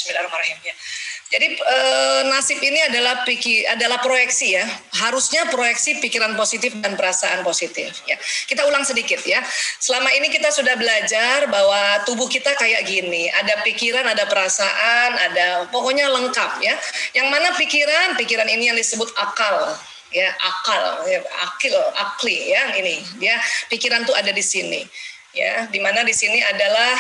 Bismillahirrahmanirrahim ya. Jadi nasib ini adalah proyeksi ya. Harusnya proyeksi pikiran positif dan perasaan positif ya. Kita ulang sedikit ya. Selama ini kita sudah belajar bahwa tubuh kita kayak gini, ada pikiran, ada perasaan, ada pokoknya lengkap ya. Yang mana pikiran ini yang disebut akal. Ya, akli ya, ini dia pikiran tuh ada di sini. Ya, di mana di sini adalah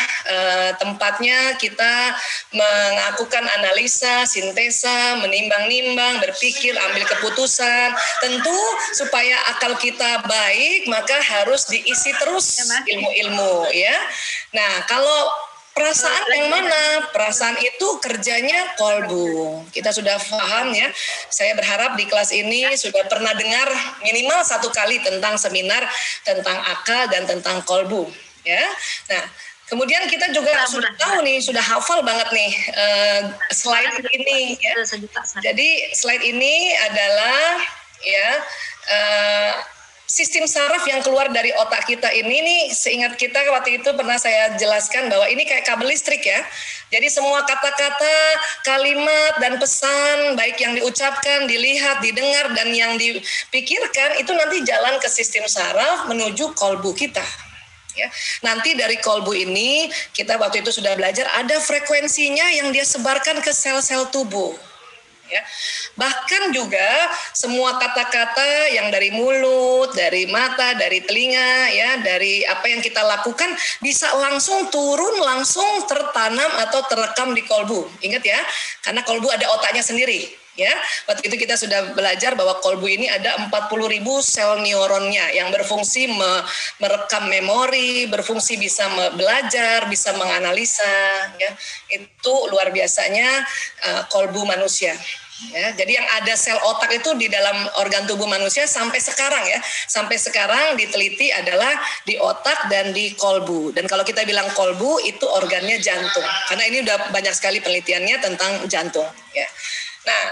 tempatnya kita melakukan analisa, sintesa, menimbang-nimbang, berpikir, ambil keputusan. Tentu supaya akal kita baik, maka harus diisi terus ilmu-ilmu ya. Nah, kalau perasaan yang mana? Perasaan itu kerjanya kolbu. Kita sudah paham ya. Saya berharap di kelas ini sudah pernah dengar minimal 1 kali tentang seminar tentang akal dan tentang kolbu. Ya. Nah, kemudian kita juga sudah tahu nih, sudah hafal banget nih slide ini. Ya. Jadi slide ini adalah ya. Sistem saraf yang keluar dari otak kita ini nih, seingat kita waktu itu pernah saya jelaskan bahwa ini kayak kabel listrik ya. Jadi semua kata-kata, kalimat, dan pesan, baik yang diucapkan, dilihat, didengar, dan yang dipikirkan, itu nanti jalan ke sistem saraf menuju kolbu kita. Ya. Nanti dari kolbu ini, kita waktu itu sudah belajar, ada frekuensinya yang dia sebarkan ke sel-sel tubuh. Ya. Bahkan juga semua kata-kata yang dari mulut, dari mata, dari telinga, ya, dari apa yang kita lakukan bisa langsung turun, langsung tertanam atau terekam di kolbu. Ingat ya, karena kolbu ada otaknya sendiri. Ya, waktu itu kita sudah belajar bahwa kolbu ini ada 40.000 sel neuronnya yang berfungsi merekam memori, berfungsi bisa belajar, bisa menganalisa. Ya, itu luar biasanya kolbu manusia. Ya, jadi yang ada sel otak itu di dalam organ tubuh manusia sampai sekarang ya, sampai sekarang diteliti adalah di otak dan di kolbu. Dan kalau kita bilang kolbu itu organnya jantung, karena ini udah banyak sekali penelitiannya tentang jantung. Ya. Nah,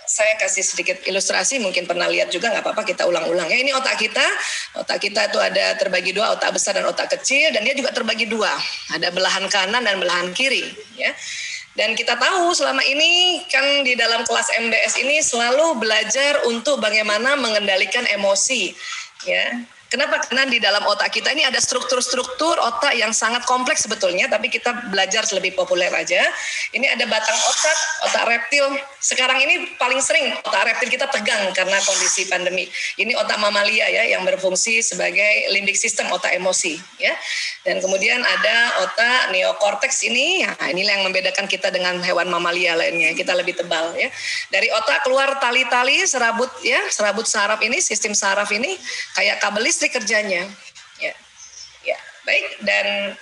saya kasih sedikit ilustrasi, mungkin pernah lihat juga, nggak apa-apa kita ulang-ulang ya. Ini otak kita itu ada terbagi 2, otak besar dan otak kecil, dan dia juga terbagi 2, ada belahan kanan dan belahan kiri ya. Dan kita tahu selama ini kan di dalam kelas MBS ini selalu belajar untuk bagaimana mengendalikan emosi ya. Kenapa? Karena di dalam otak kita ini ada struktur-struktur otak yang sangat kompleks sebetulnya, tapi kita belajar lebih populer aja. Ini ada batang otak reptil. Sekarang ini paling sering otak reptil kita tegang karena kondisi pandemi. Ini otak mamalia ya, yang berfungsi sebagai limbic system, otak emosi ya. Dan kemudian ada otak neokortex ini, nah inilah yang membedakan kita dengan hewan mamalia lainnya. Kita lebih tebal ya. Dari otak keluar tali-tali serabut ya, serabut saraf ini, sistem saraf ini kayak kabel listrik kerjanya ya. Ya, baik. Dan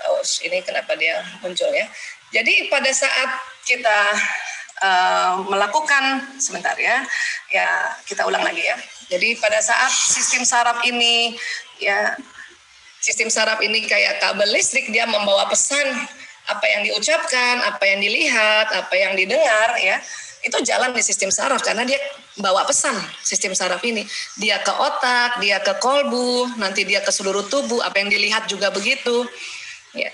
ini kenapa dia muncul ya. Jadi pada saat kita melakukan sebentar ya. Ya, kita ulang lagi ya. Jadi pada saat sistem saraf ini ya, sistem saraf ini kayak kabel listrik, dia membawa pesan apa yang diucapkan, apa yang dilihat, apa yang didengar ya. Itu jalan di sistem saraf karena dia bawa pesan sistem saraf ini. Dia ke otak, dia ke kolbu, nanti dia ke seluruh tubuh, apa yang dilihat juga begitu. Ya.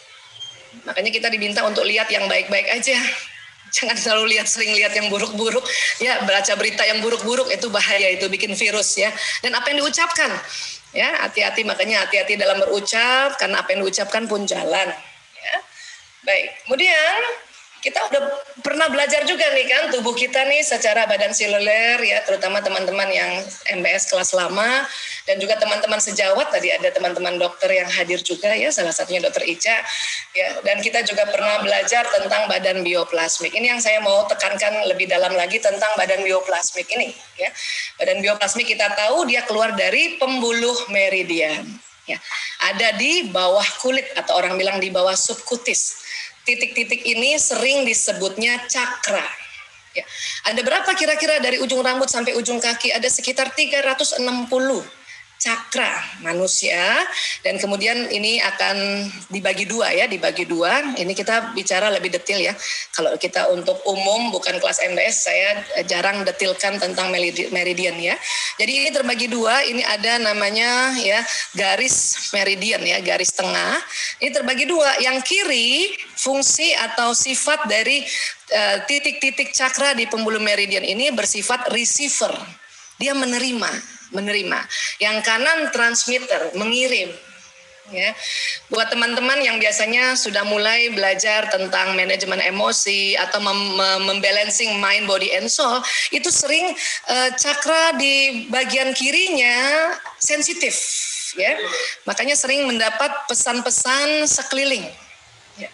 Makanya kita diminta untuk lihat yang baik-baik aja. Jangan selalu sering lihat yang buruk-buruk. Ya, baca berita yang buruk-buruk itu bahaya, itu bikin virus ya. Dan apa yang diucapkan? Ya, hati-hati, makanya hati-hati dalam berucap karena apa yang diucapkan pun jalan. Ya. Baik, kemudian kita udah pernah belajar juga nih kan tubuh kita nih secara badan seluler ya, terutama teman-teman yang MBS kelas lama dan juga teman-teman sejawat, tadi ada teman-teman dokter yang hadir juga ya, salah satunya Dokter Ica ya, dan kita juga pernah belajar tentang badan bioplasmik. Ini yang saya mau tekankan lebih dalam lagi tentang badan bioplasmik ini ya. Badan bioplasmik kita tahu dia keluar dari pembuluh meridian ya. Ada di bawah kulit atau orang bilang di bawah subkutis. Titik-titik ini sering disebutnya cakra. Ya. Ada berapa kira-kira dari ujung rambut sampai ujung kaki? Ada sekitar 360 cakra manusia, dan kemudian ini akan dibagi dua ya, dibagi dua. Ini kita bicara lebih detail ya. Kalau kita untuk umum bukan kelas MBS, saya jarang detilkan tentang meridian ya. Jadi ini terbagi dua, ini ada namanya ya garis meridian ya, garis tengah. Ini terbagi dua, yang kiri fungsi atau sifat dari titik-titik cakra di pembuluh meridian ini bersifat receiver. Dia menerima. Yang kanan transmitter, mengirim. Ya, buat teman-teman yang biasanya sudah mulai belajar tentang manajemen emosi atau membalancing mind, body, and soul, itu sering cakra di bagian kirinya sensitif, ya. Makanya sering mendapat pesan-pesan sekeliling. Ya.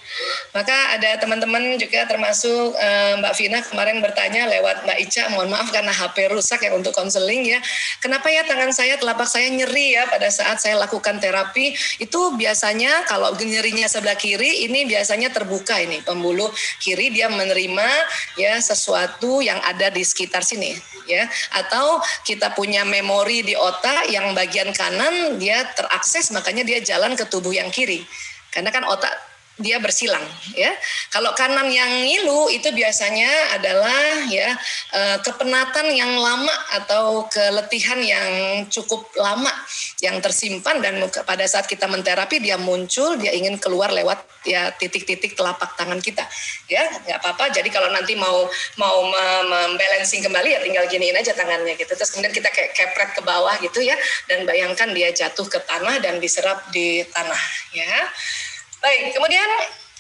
Maka ada teman-teman juga termasuk Mbak Vina kemarin bertanya lewat Mbak Ica, mohon maaf karena HP rusak ya untuk konseling ya. Kenapa ya tangan saya, telapak saya nyeri ya pada saat saya lakukan terapi? Itu biasanya kalau nyerinya sebelah kiri ini biasanya terbuka ini pembuluh kiri, dia menerima ya sesuatu yang ada di sekitar sini ya. Atau kita punya memori di otak yang bagian kanan dia terakses, makanya dia jalan ke tubuh yang kiri. Karena kan otak dia bersilang ya. Kalau kanan yang ngilu itu biasanya adalah ya kepenatan yang lama atau keletihan yang cukup lama yang tersimpan, dan pada saat kita menterapi dia muncul, dia ingin keluar lewat ya titik-titik telapak tangan kita ya. Nggak apa-apa, jadi kalau nanti mau membalancing kembali ya tinggal giniin aja tangannya gitu, terus kemudian kita kayak kepret ke bawah gitu ya, dan bayangkan dia jatuh ke tanah dan diserap di tanah ya. Baik, kemudian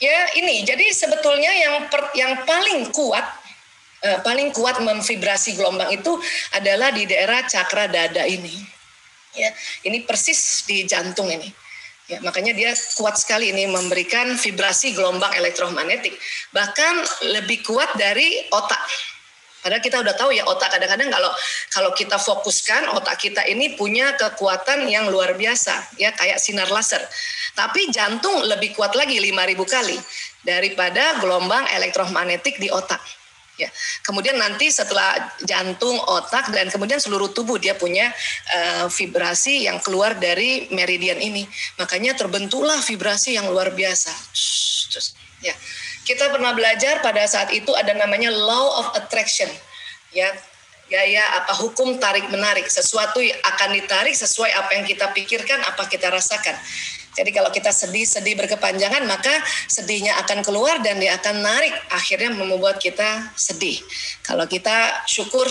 ya ini, jadi sebetulnya yang paling kuat memvibrasi gelombang itu adalah di daerah cakra dada ini. Ya, ini persis di jantung ini. Ya, makanya dia kuat sekali ini memberikan vibrasi gelombang elektromagnetik, bahkan lebih kuat dari otak. Padahal kita udah tahu ya otak kadang-kadang kalau kita fokuskan otak kita ini punya kekuatan yang luar biasa ya, kayak sinar laser. Tapi jantung lebih kuat lagi 5.000 kali daripada gelombang elektromagnetik di otak. Ya. Kemudian nanti setelah jantung, otak, dan kemudian seluruh tubuh dia punya vibrasi yang keluar dari meridian ini. Makanya terbentuklah vibrasi yang luar biasa. Ya. Kita pernah belajar pada saat itu ada namanya law of attraction, ya, gaya hukum tarik menarik. Sesuatu akan ditarik sesuai apa yang kita pikirkan, apa kita rasakan. Jadi kalau kita sedih berkepanjangan, maka sedihnya akan keluar dan dia akan narik, akhirnya membuat kita sedih. Kalau kita syukur,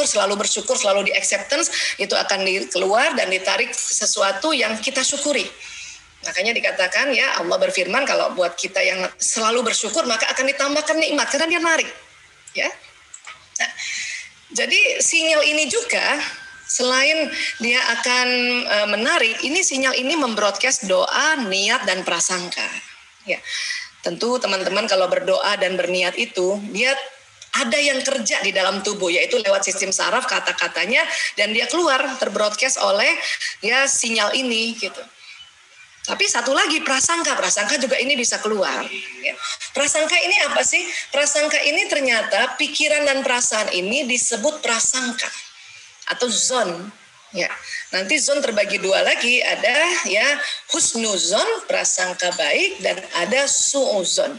selalu bersyukur, selalu di acceptance, itu akan keluar dan ditarik sesuatu yang kita syukuri. Makanya dikatakan ya, Allah berfirman kalau buat kita yang selalu bersyukur maka akan ditambahkan nikmat karena dia narik. Ya. Nah, jadi sinyal ini juga selain dia akan menarik, ini sinyal ini membroadcast doa, niat, dan prasangka. Ya. Tentu teman-teman kalau berdoa dan berniat itu dia ada yang kerja di dalam tubuh, yaitu lewat sistem saraf kata-katanya, dan dia keluar terbroadcast oleh ya sinyal ini gitu. Tapi satu lagi prasangka juga ini bisa keluar. Ya. Prasangka ini apa sih? Prasangka ini ternyata pikiran dan perasaan ini disebut prasangka atau zon. Ya. Nanti zon terbagi dua lagi, ada ya husnuzon, prasangka baik, dan ada suuzon.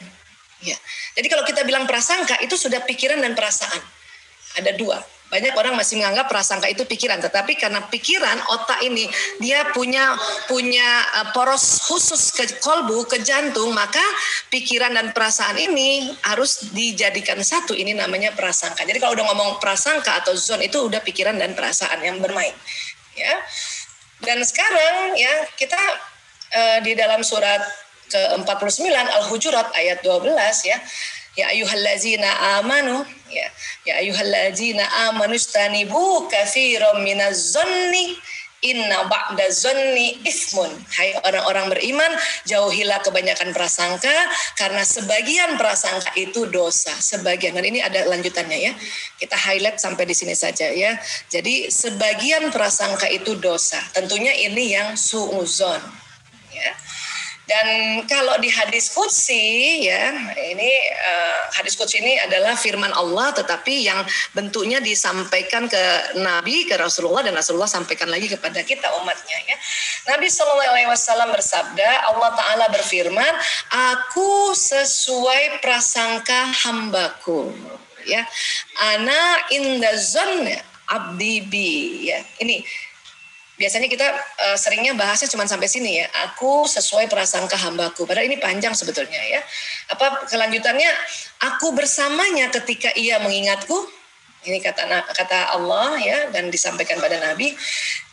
Ya. Jadi kalau kita bilang prasangka itu sudah pikiran dan perasaan. Ada dua. Banyak orang masih menganggap prasangka itu pikiran, tetapi karena pikiran otak ini dia punya poros khusus ke kolbu, ke jantung, maka pikiran dan perasaan ini harus dijadikan satu. Ini namanya prasangka. Jadi kalau udah ngomong prasangka atau zon itu udah pikiran dan perasaan yang bermain. Ya. Dan sekarang ya kita di dalam surat ke-49 Al-Hujurat ayat 12 ya. Ya ayyuhallazina amanu ya ayyuhallazina amanu istanibu katsiran minaz-zanni inna ba'daz-zanni itsmun. Hai orang-orang beriman, jauhilah kebanyakan prasangka karena sebagian prasangka itu dosa. Sebagian, dan ini ada lanjutannya ya. Kita highlight sampai di sini saja ya. Jadi sebagian prasangka itu dosa. Tentunya ini yang suuzon ya. Dan kalau di hadis qudsi ya, ini hadis qudsi ini adalah firman Allah tetapi yang bentuknya disampaikan ke Nabi, ke Rasulullah, dan Rasulullah sampaikan lagi kepada kita umatnya ya. Nabi SAW bersabda, Allah Ta'ala berfirman, aku sesuai prasangka hambaku ya. Ana inda zonni abdi bi ya. Ini biasanya kita seringnya bahasnya cuma sampai sini ya. Aku sesuai prasangka hambaku. Padahal ini panjang sebetulnya ya. Apa kelanjutannya? Aku bersamanya ketika ia mengingatku. Ini kata Allah ya, dan disampaikan pada Nabi.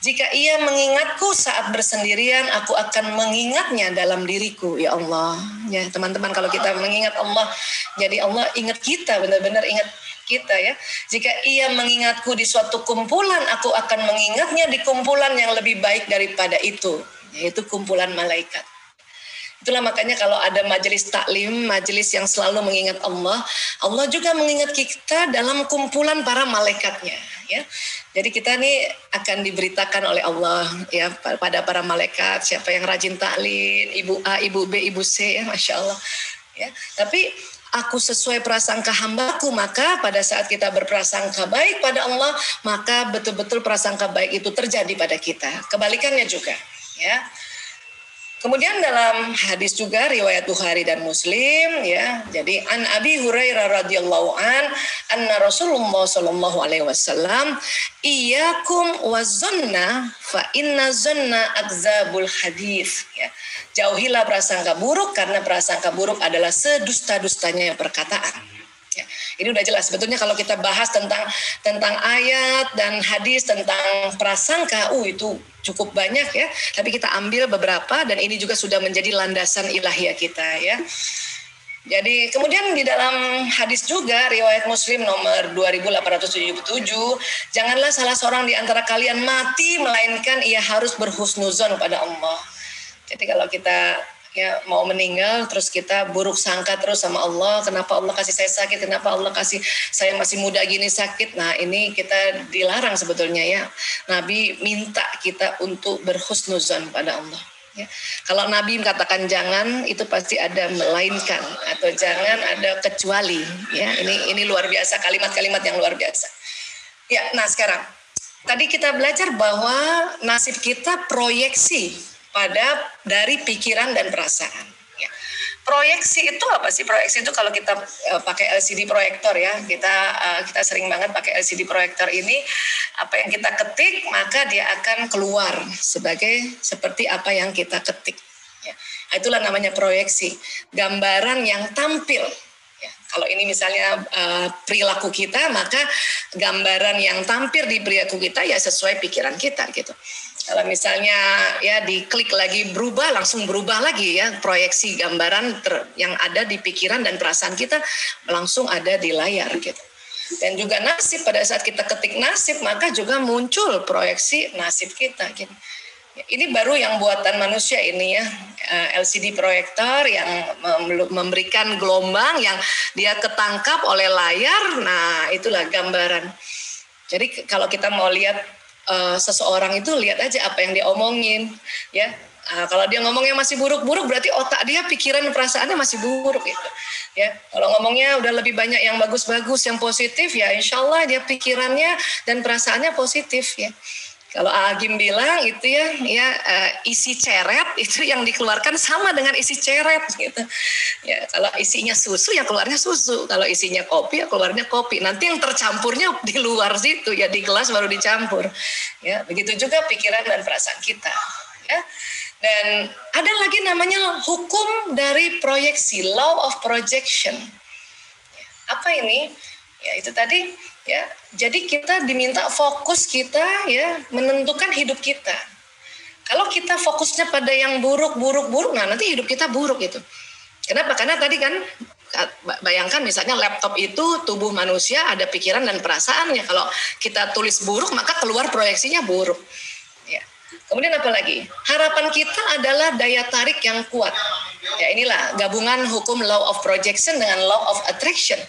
Jika ia mengingatku saat bersendirian, aku akan mengingatnya dalam diriku. Ya Allah. Ya teman-teman, kalau kita mengingat Allah, jadi Allah ingat kita, benar-benar ingat kita ya. Jika ia mengingatku di suatu kumpulan, aku akan mengingatnya di kumpulan yang lebih baik daripada itu, yaitu kumpulan malaikat. Itulah makanya kalau ada majelis taklim, majelis yang selalu mengingat Allah, Allah juga mengingat kita dalam kumpulan para malaikatnya ya. Jadi kita nih akan diberitakan oleh Allah ya pada para malaikat, siapa yang rajin taklim, ibu A, ibu B, ibu C ya, Masya Allah ya. Tapi aku sesuai prasangka hambaku, maka pada saat kita berprasangka baik pada Allah, maka betul-betul prasangka baik itu terjadi pada kita. Kebalikannya juga ya. Kemudian dalam hadis juga riwayat Bukhari dan Muslim ya. Jadi an Abi Hurairah radhiyallahu anna Rasulullah sallallahu alaihi wasallam iyyakum wazanna fa inna zanna akzabul hadis ya. Jauhilah prasangka buruk karena prasangka buruk adalah sedusta-dustanya perkataan. Ya, ini udah jelas. Sebetulnya kalau kita bahas tentang ayat dan hadis tentang prasangka, itu cukup banyak ya. Tapi kita ambil beberapa dan ini juga sudah menjadi landasan ilahiyah kita ya. Jadi kemudian di dalam hadis juga riwayat Muslim nomor 2877, janganlah salah seorang di antara kalian mati melainkan ia harus berhusnuzon pada Allah. Jadi kalau kita ya mau meninggal terus kita buruk sangka terus sama Allah, kenapa Allah kasih saya sakit, kenapa Allah kasih saya masih muda gini sakit. Nah ini kita dilarang sebetulnya ya. Nabi minta kita untuk berhusnuzon pada Allah ya. Kalau Nabi katakan jangan, itu pasti ada melainkan atau jangan ada kecuali ya. Ini luar biasa, kalimat-kalimat yang luar biasa ya. Nah sekarang tadi kita belajar bahwa nasib kita proyeksi dari pikiran dan perasaan. Ya. Proyeksi itu apa sih? Proyeksi itu kalau kita pakai LCD proyektor ya, kita sering banget pakai LCD proyektor ini, apa yang kita ketik maka dia akan keluar seperti apa yang kita ketik. Ya. Itulah namanya proyeksi, gambaran yang tampil. Ya. Kalau ini misalnya perilaku kita, maka gambaran yang tampil di perilaku kita ya sesuai pikiran kita gitu. Kalau misalnya ya diklik lagi berubah, langsung berubah lagi ya, proyeksi gambaran yang ada di pikiran dan perasaan kita langsung ada di layar gitu. Dan juga nasib, pada saat kita ketik nasib maka juga muncul proyeksi nasib kita gitu. Ini baru yang buatan manusia ini ya, LCD proyektor yang memberikan gelombang yang dia ketangkap oleh layar. Nah itulah gambaran. Jadi kalau kita mau lihat seseorang itu, lihat aja apa yang dia omongin ya. Kalau dia ngomongnya masih buruk-buruk berarti otak dia, pikiran perasaannya masih buruk gitu ya. Kalau ngomongnya udah lebih banyak yang bagus-bagus, yang positif ya, insya Allah dia pikirannya dan perasaannya positif ya. Kalau Agim bilang itu ya isi ceret itu yang dikeluarkan sama dengan isi ceret gitu. Ya, kalau isinya susu ya keluarnya susu, kalau isinya kopi ya keluarnya kopi. Nanti yang tercampurnya di luar situ ya, di gelas baru dicampur. Ya, begitu juga pikiran dan perasaan kita. Ya. Dan ada lagi namanya hukum dari proyeksi, law of projection. Apa ini? Ya itu tadi ya. Jadi kita diminta fokus kita ya menentukan hidup kita. Kalau kita fokusnya pada yang buruk, nah nanti hidup kita buruk itu. Kenapa? Karena tadi kan bayangkan misalnya laptop itu tubuh manusia, ada pikiran dan perasaannya. Kalau kita tulis buruk maka keluar proyeksinya buruk. Ya. Kemudian apa lagi? Harapan kita adalah daya tarik yang kuat. Ya inilah gabungan hukum law of projection dengan law of attraction.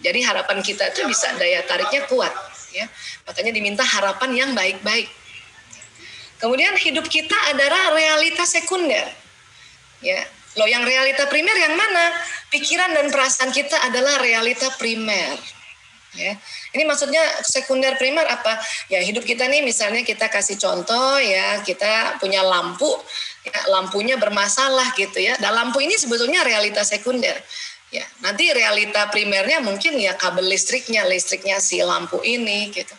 Jadi harapan kita itu bisa daya tariknya kuat, ya. Makanya diminta harapan yang baik-baik. Kemudian hidup kita adalah realitas sekunder. Ya, loh yang realita primer yang mana? Pikiran dan perasaan kita adalah realita primer. Ya, ini maksudnya sekunder primer apa? Ya hidup kita nih misalnya kita kasih contoh ya kita punya lampu, ya, lampunya bermasalah gitu ya. Dan lampu ini sebetulnya realita sekunder. Ya, nanti realita primernya mungkin ya kabel listriknya si lampu ini gitu.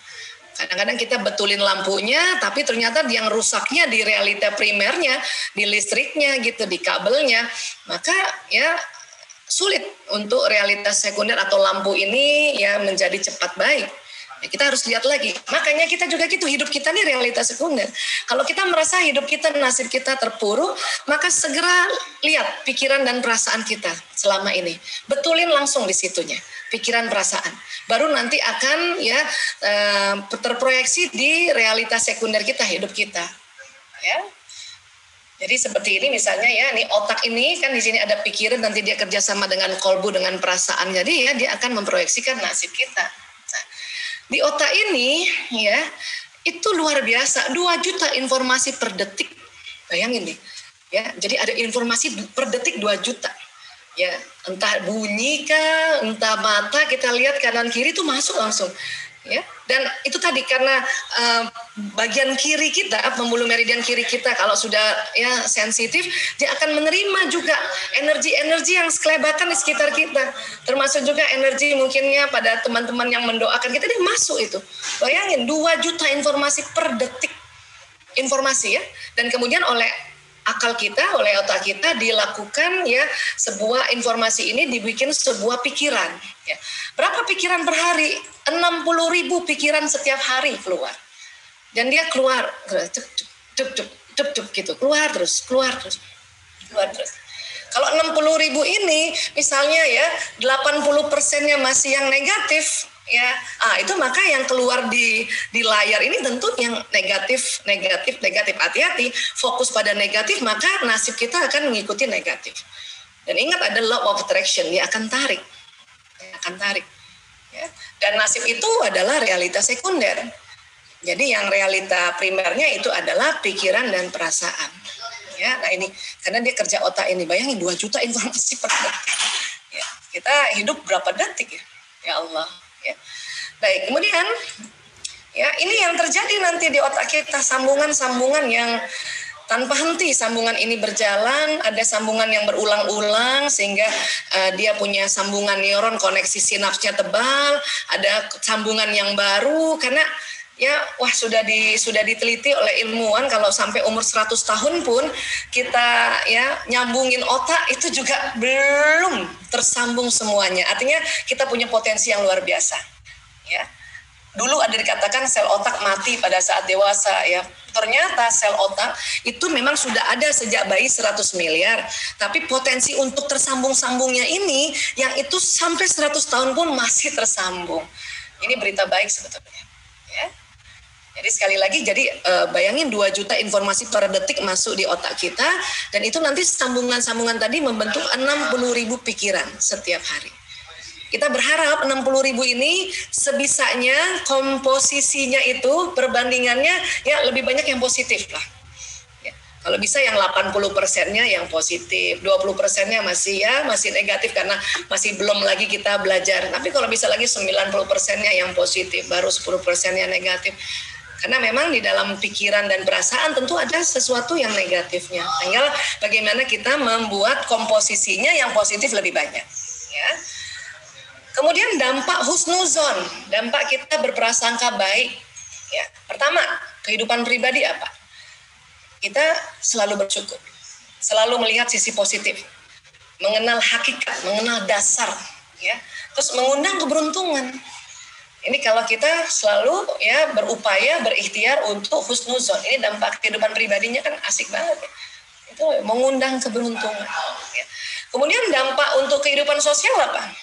Kadang-kadang kita betulin lampunya, tapi ternyata yang rusaknya di realita primernya, di listriknya gitu, di kabelnya. Maka ya sulit untuk realitas sekunder atau lampu ini ya menjadi cepat baik. Ya, kita harus lihat lagi. Makanya kita juga gitu, hidup kita ini realitas sekunder. Kalau kita merasa hidup kita, nasib kita terpuruk, maka segera lihat pikiran dan perasaan kita selama ini. Betulin langsung di situnya, pikiran perasaan. Baru nanti akan ya terproyeksi di realitas sekunder kita, hidup kita. Ya. Jadi seperti ini misalnya ya, nih otak ini kan di sini ada pikiran, nanti dia kerjasama dengan kolbu, dengan perasaan. Jadi ya dia akan memproyeksikan nasib kita. Nah, di otak ini ya itu luar biasa, 2 juta informasi per detik. Bayangin nih. Ya, jadi ada informasi per detik 2 juta. Ya, entah bunyi kah, entah mata kita lihat kanan kiri itu masuk langsung. Ya, dan itu tadi karena bagian kiri kita, pembuluh meridian kiri kita kalau sudah ya sensitif, dia akan menerima juga energi-energi yang sekelebakan di sekitar kita, termasuk juga energi mungkinnya pada teman-teman yang mendoakan kita, dia masuk itu. Bayangin 2 juta informasi per detik, informasi ya, dan kemudian oleh akal kita, oleh otak kita dilakukan ya sebuah informasi ini dibikin sebuah pikiran. Ya. Berapa pikiran per hari? 60.000 pikiran setiap hari keluar. Dan dia keluar, cuk gitu, keluar terus. Kalau 60.000 ini misalnya ya 80%-nya masih yang negatif, ya, itu maka yang keluar di layar ini tentu yang negatif. Hati-hati, fokus pada negatif maka nasib kita akan mengikuti negatif. Dan ingat ada law of attraction, dia akan tarik. Ya. Dan nasib itu adalah realitas sekunder. Jadi yang realita primernya itu adalah pikiran dan perasaan. Ya, nah ini karena dia kerja otak ini, bayangin 2 juta informasi per detik. Ya, kita hidup berapa detik ya? Ya Allah. Ya. Baik, kemudian ya ini yang terjadi nanti di otak kita, sambungan-sambungan yang tanpa henti sambungan ini berjalan, ada sambungan yang berulang-ulang sehingga dia punya sambungan neuron, koneksi sinapsnya tebal, ada sambungan yang baru karena ya sudah diteliti oleh ilmuwan kalau sampai umur 100 tahun pun kita ya nyambungin otak itu juga belum tersambung semuanya. Artinya kita punya potensi yang luar biasa. Ya. Dulu ada dikatakan sel otak mati pada saat dewasa ya. Ternyata sel otak itu memang sudah ada sejak bayi 100 miliar. Tapi potensi untuk tersambung-sambungnya ini yang itu sampai 100 tahun pun masih tersambung. Ini berita baik sebetulnya. Ya. Jadi sekali lagi, bayangin 2 juta informasi per detik masuk di otak kita. Dan itu nanti sambungan-sambungan tadi membentuk 60.000 pikiran setiap hari. Kita berharap 60.000 ini sebisanya komposisinya itu perbandingannya ya lebih banyak yang positif lah. Ya, kalau bisa yang 80%-nya yang positif, 20%-nya masih negatif karena masih belum lagi kita belajar. Tapi kalau bisa lagi 90%-nya yang positif, baru 10%-nya negatif. Karena memang di dalam pikiran dan perasaan tentu ada sesuatu yang negatifnya. Tinggal bagaimana kita membuat komposisinya yang positif lebih banyak. Ya. Kemudian dampak husnuzon, dampak kita berprasangka baik. Ya, pertama, kehidupan pribadi apa? Kita selalu bersyukur, selalu melihat sisi positif, mengenal hakikat, mengenal dasar, ya. Terus mengundang keberuntungan. Ini kalau kita selalu ya berupaya, berikhtiar untuk husnuzon. Ini dampak kehidupan pribadinya kan asik banget ya. Itu mengundang keberuntungan. Ya. Kemudian dampak untuk kehidupan sosial apa?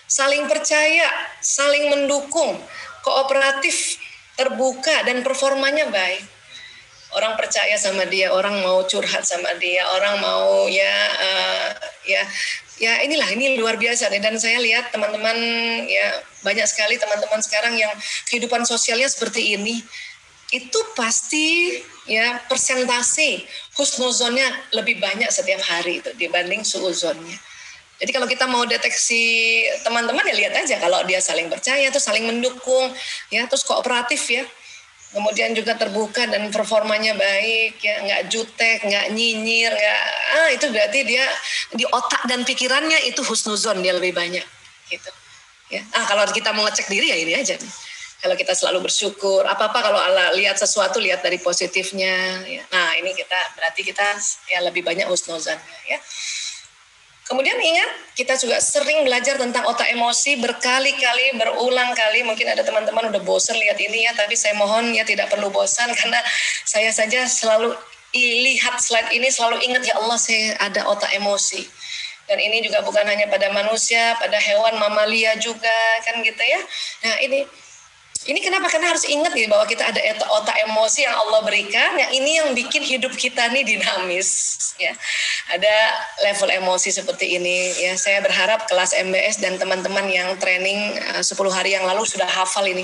Saling percaya, saling mendukung, kooperatif, terbuka, dan performanya baik. Orang percaya sama dia, orang mau curhat sama dia, orang mau ini luar biasa. Dan saya lihat teman-teman ya banyak sekali teman-teman sekarang yang kehidupan sosialnya seperti ini. itu pasti ya persentase husnuzonnya lebih banyak setiap hari itu dibanding suuzonnya. Jadi kalau kita mau deteksi teman-teman ya lihat aja kalau dia saling percaya, terus saling mendukung, ya terus kooperatif ya. Kemudian juga terbuka dan performanya baik, ya nggak jutek, nggak nyinyir, nggak itu berarti dia di otak dan pikirannya itu husnuzon dia lebih banyak, gitu. Ya, kalau kita mau ngecek diri ya ini aja. Kalau kita selalu bersyukur, apa-apa kalau Allah lihat sesuatu lihat dari positifnya. Ya. Nah ini berarti kita ya lebih banyak husnuzonnya, ya. Kemudian ingat, kita juga sering belajar tentang otak emosi berkali-kali, berulang kali. Mungkin ada teman-teman udah bosan lihat ini ya, tapi saya mohon ya tidak perlu bosan karena saya saja selalu lihat slide ini selalu ingat ya Allah saya ada otak emosi. Dan ini juga bukan hanya pada manusia, pada hewan mamalia juga kan gitu ya. Nah ini kenapa? Karena harus ingat nih bahwa kita ada otak emosi yang Allah berikan. Ya ini yang bikin hidup kita nih dinamis. Ya, ada level emosi seperti ini. Ya, saya berharap kelas MBS dan teman-teman yang training 10 hari yang lalu sudah hafal ini.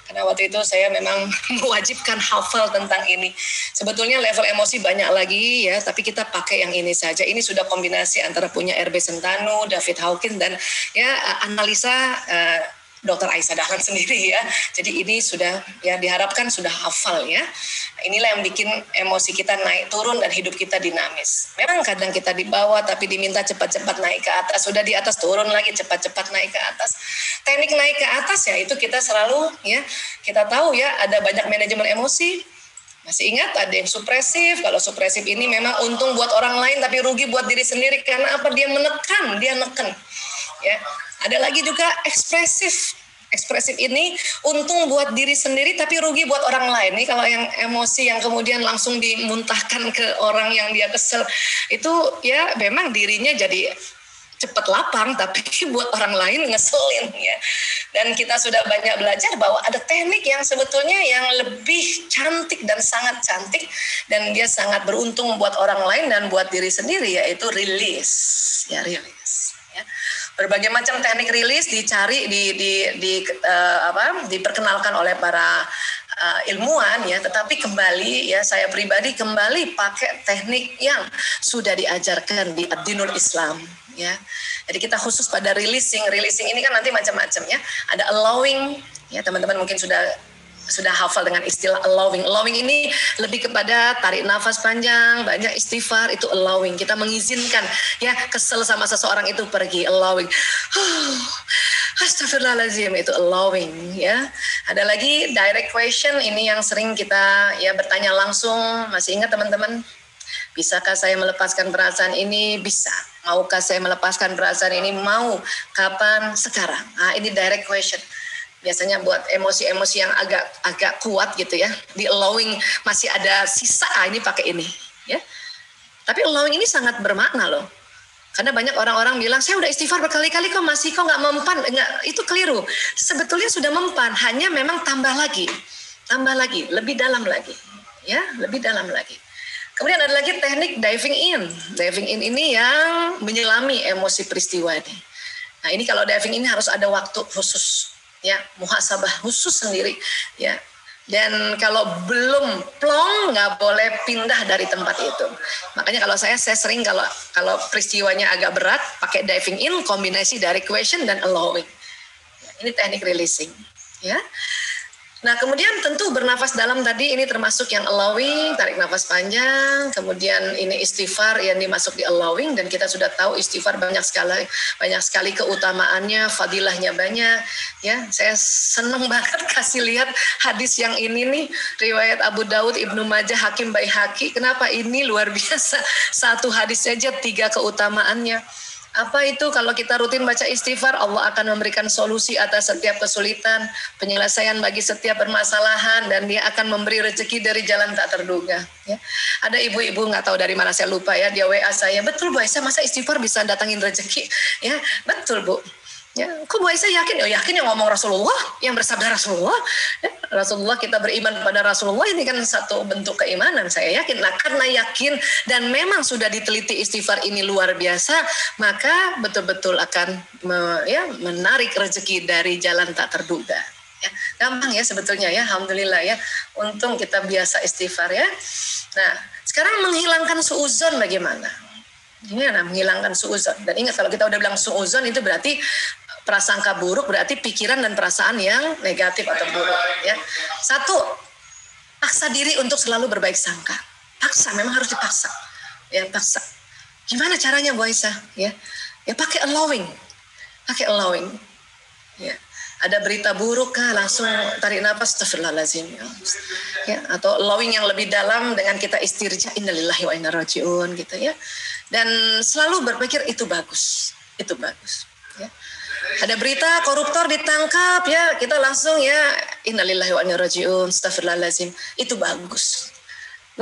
Karena waktu itu saya memang mewajibkan hafal tentang ini. Sebetulnya level emosi banyak lagi ya, tapi kita pakai yang ini saja. Ini sudah kombinasi antara punya RB Sentano, David Hawkins dan ya analisa. Dr. Aisyah Dahlan sendiri ya. Jadi ini sudah ya diharapkan sudah hafal ya. Inilah yang bikin emosi kita naik turun dan hidup kita dinamis. Memang kadang kita di bawah tapi diminta cepat-cepat naik ke atas. Sudah di atas turun lagi cepat-cepat naik ke atas. Teknik naik ke atas ya itu kita selalu ya kita tahu ya ada banyak manajemen emosi. Masih ingat ada yang supresif. Kalau supresif ini memang untung buat orang lain tapi rugi buat diri sendiri karena apa? Dia menekan, dia neken. Ya. Ada lagi juga ekspresif. Ekspresif ini untung buat diri sendiri tapi rugi buat orang lain. Nih kalau yang emosi yang kemudian langsung dimuntahkan ke orang yang dia kesel itu ya memang dirinya jadi cepat lapang tapi buat orang lain ngeselin ya. Dan kita sudah banyak belajar bahwa ada teknik yang sebetulnya yang lebih cantik dan sangat cantik dan dia sangat beruntung buat orang lain dan buat diri sendiri yaitu release. Ya release ya. Berbagai macam teknik rilis dicari diperkenalkan oleh para ilmuwan ya, tetapi kembali ya saya pribadi kembali pakai teknik yang sudah diajarkan di Ad-Dinul Islam ya. Jadi kita khusus pada releasing ini kan nanti macam-macam ya. Ada allowing ya, teman-teman mungkin sudah hafal dengan istilah allowing. Allowing ini lebih kepada tarik nafas panjang, banyak istighfar, itu allowing. Kita mengizinkan ya kesel sama seseorang itu pergi, allowing. Astagfirullahaladzim, itu allowing ya. Ada lagi direct question, ini yang sering kita ya bertanya langsung. Masih ingat teman-teman? Bisakah saya melepaskan perasaan ini? Bisa. Maukah saya melepaskan perasaan ini? Mau. Kapan? Sekarang. Nah, ini direct question. Biasanya buat emosi-emosi yang agak kuat gitu ya, di allowing masih ada sisa, ini pakai ini ya. Tapi allowing ini sangat bermakna loh, karena banyak orang-orang bilang saya udah istighfar berkali-kali kok masih kok nggak mempan. Enggak, itu keliru. Sebetulnya sudah mempan, hanya memang tambah lagi, lebih dalam lagi ya, lebih dalam lagi. Kemudian ada lagi teknik diving in. Diving in ini yang menyelami emosi peristiwa ini. Nah ini kalau diving ini harus ada waktu khusus ya, muhasabah khusus sendiri ya. Dan kalau belum plong nggak boleh pindah dari tempat itu. Makanya kalau saya sering kalau peristiwanya agak berat pakai diving in kombinasi dari question dan allowing. Ya, ini teknik releasing ya. Nah kemudian tentu bernafas dalam tadi ini termasuk yang allowing, tarik nafas panjang, kemudian ini istighfar yang dimasuk di allowing, dan kita sudah tahu istighfar banyak sekali keutamaannya, fadilahnya banyak ya. Saya senang banget kasih lihat hadis yang ini nih, riwayat Abu Daud, Ibnu Majah, Hakim Baihaqi. Kenapa ini luar biasa, satu hadis saja 3 keutamaannya. Apa itu? Kalau kita rutin baca istighfar, Allah akan memberikan solusi atas setiap kesulitan, penyelesaian bagi setiap permasalahan, dan Dia akan memberi rezeki dari jalan tak terduga. Ya. Ada ibu-ibu nggak tahu dari mana saya lupa ya, dia WA saya, betul Bu Aisyah masa istighfar bisa datangin rezeki? Ya betul Bu. Ya, kok Bu Aisyah yakin? Yakin yang ngomong Rasulullah, yang bersabda Rasulullah. Ya, Rasulullah, kita beriman kepada Rasulullah, ini kan satu bentuk keimanan. Saya yakin. Nah, karena yakin dan memang sudah diteliti istighfar ini luar biasa, maka betul-betul akan menarik rezeki dari jalan tak terduga. Ya. Gampang ya sebetulnya ya, alhamdulillah ya. Untung kita biasa istighfar ya. Nah, sekarang menghilangkan suudzon bagaimana? Gimana menghilangkan suudzon? Dan ingat kalau kita udah bilang suudzon itu berarti prasangka buruk, berarti pikiran dan perasaan yang negatif atau buruk ya. Satu, paksa diri untuk selalu berbaik sangka. Paksa, memang harus dipaksa. Ya, paksa. Gimana caranya Bu Aisyah? Ya, pakai allowing. Pakai allowing. Ya. Ada berita buruk kah, langsung tarik nafas, astagfirullahaladzim. Ya, atau allowing yang lebih dalam dengan kita istirja, innalillahi wa inna rajiun gitu ya. Dan selalu berpikir itu bagus. Itu bagus. Ya. Ada berita koruptor ditangkap ya, kita langsung ya innalillahi wa inna rajiun, astagfirullahaladzim. Itu bagus.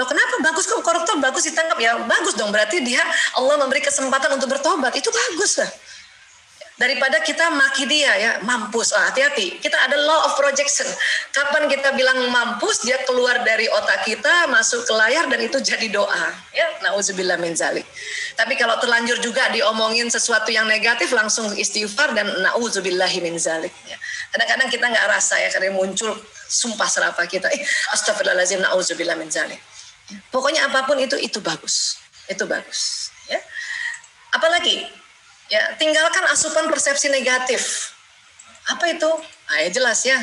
Loh kenapa bagus kok koruptor bagus ditangkap? Ya bagus dong, berarti dia Allah memberi kesempatan untuk bertobat. Itu bagus lah. Daripada kita maki dia ya, mampus. Hati-hati, kita ada law of projection. Kapan kita bilang mampus, dia keluar dari otak kita, masuk ke layar dan itu jadi doa. Ya, na'udzubillah min zalik. Tapi kalau terlanjur juga diomongin sesuatu yang negatif, langsung istighfar dan na'udzubillahi min zalik. Ya. Kadang-kadang kita nggak rasa ya, karena muncul sumpah serapah kita. Astagfirullahaladzim, na'udzubillah min zalik. Ya. Pokoknya apapun itu bagus. Itu bagus. Ya. Apalagi? Ya, tinggalkan asupan persepsi negatif. Apa itu? Ya jelas ya.